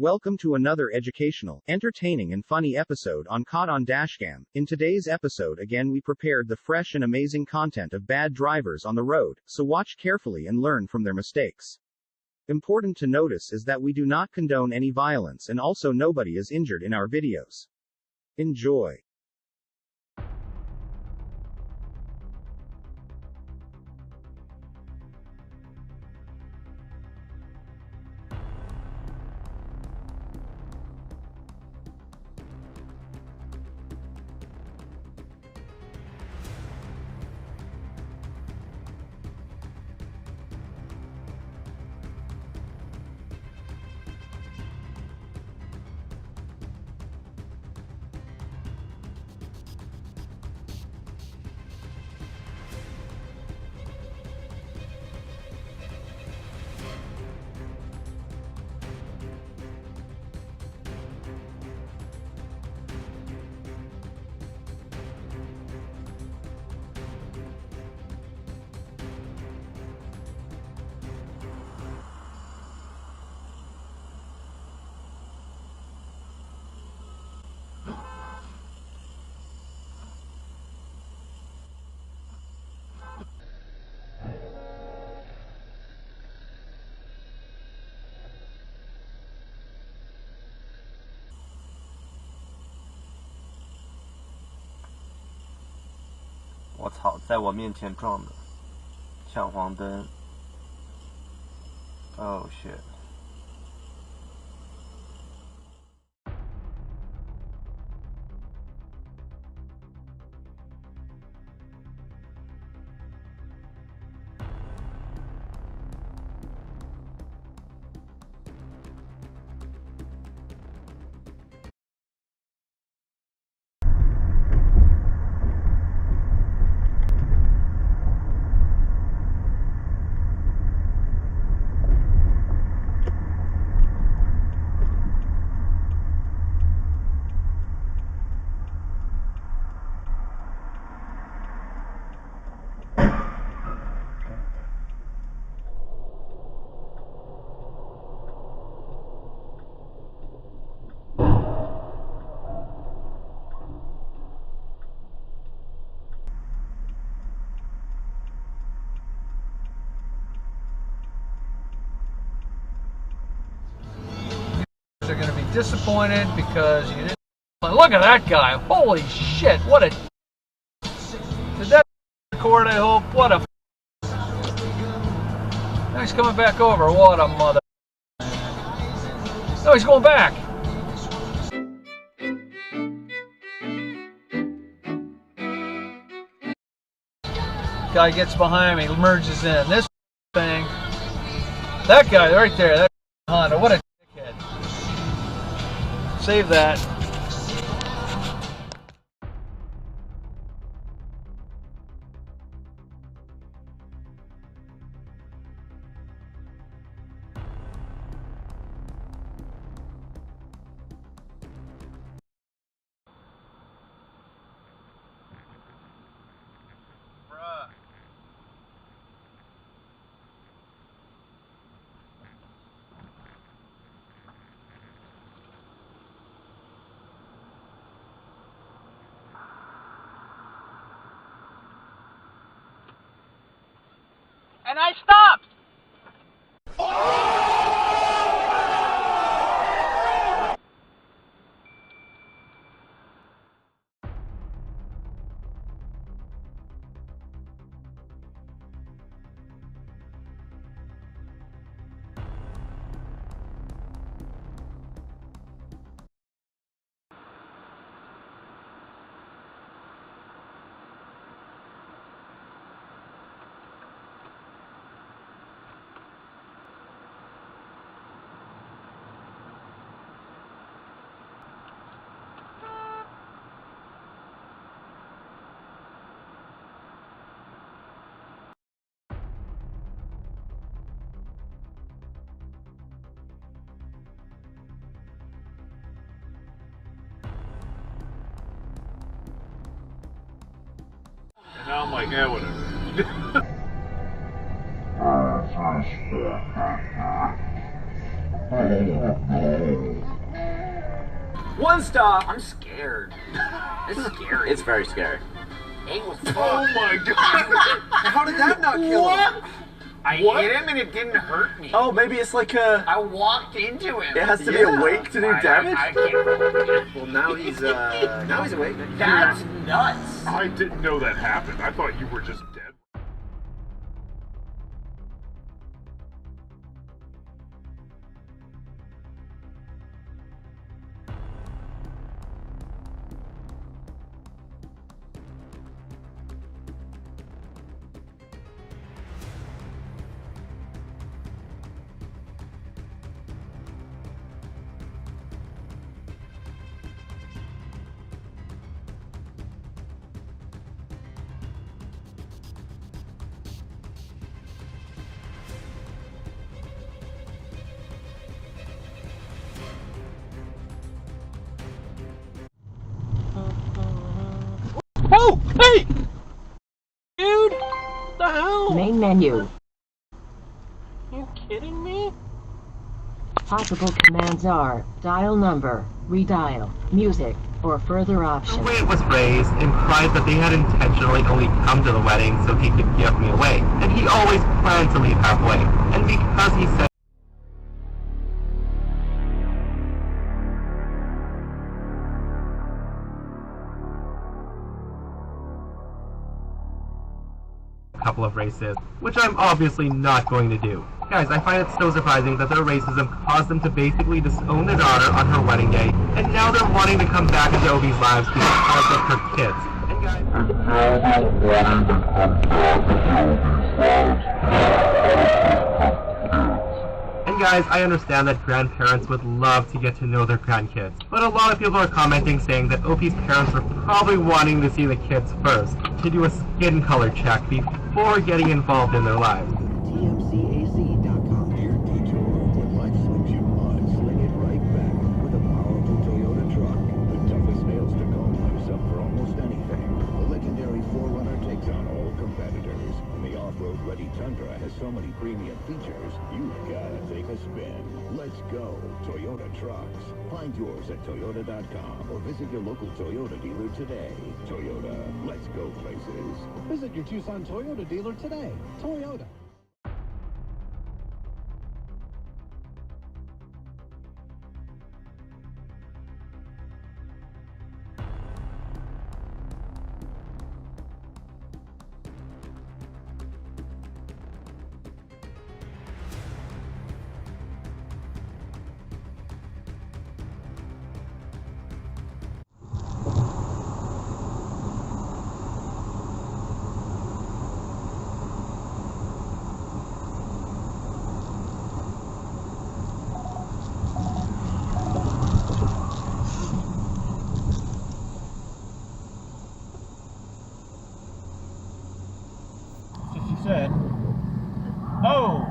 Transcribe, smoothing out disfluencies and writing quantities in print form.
Welcome to another educational, entertaining and funny episode on Caught on DashCam. In today's episode again we prepared the fresh and amazing content of bad drivers on the road, so watch carefully and learn from their mistakes. Important to notice is that we do not condone any violence and also nobody is injured in our videos. Enjoy.我操，在我面前撞的，抢黄灯。Oh shit. Are going to be disappointed because you didn't. Look at that guy! Holy shit! What a. Did that record? I hope. What a. Now he's coming back over. What a mother. No, he's going back. Guy gets behind me, merges in. This thing. That guy right there. That Honda. What a. Save that. Bruh. And I stopped! And now I'm like, yeah, whatever. 1 star. I'm scared. It's scary. It's very scary. 8 was Oh fucked. my god! How did that not kill him? I hit him and it didn't hurt me. Oh, maybe it's like a... I walked into him. It has to be awake to do damage? I can't. Well, now he's awake. That's nuts. I didn't know that happened. I thought you were just dead. Oh, hey! Dude! What the hell? Main menu. You kidding me? Possible commands are dial number, redial, music, or further The options. way it was phrased implies that they had intentionally only come to the wedding so he could give me away, and he always planned to leave halfway. And because he said a couple of races, which I'm obviously not going to do. Guys, I find it so surprising that their racism caused them to basically disown their daughter on her wedding day, and now they're wanting to come back into Obi's lives because of her kids. And guys, I understand that grandparents would love to get to know their grandkids, but a lot of people are commenting saying that Opie's parents were probably wanting to see the kids first, to do a skin color check before getting involved in their lives. TMCAC.com. Dear detour, when life slips you on, sling it right back with a powerful Toyota truck. The toughest nails to comb lives up for almost anything. The legendary 4Runner takes on all competitors. And the off-road ready Tundra has so many premium features, you've gotta take a spin. Let's go, Toyota trucks. Find yours at Toyota.com or visit your local Toyota dealer today. Toyota, let's go places. Visit your Tucson Toyota dealer today. Toyota. Said, oh,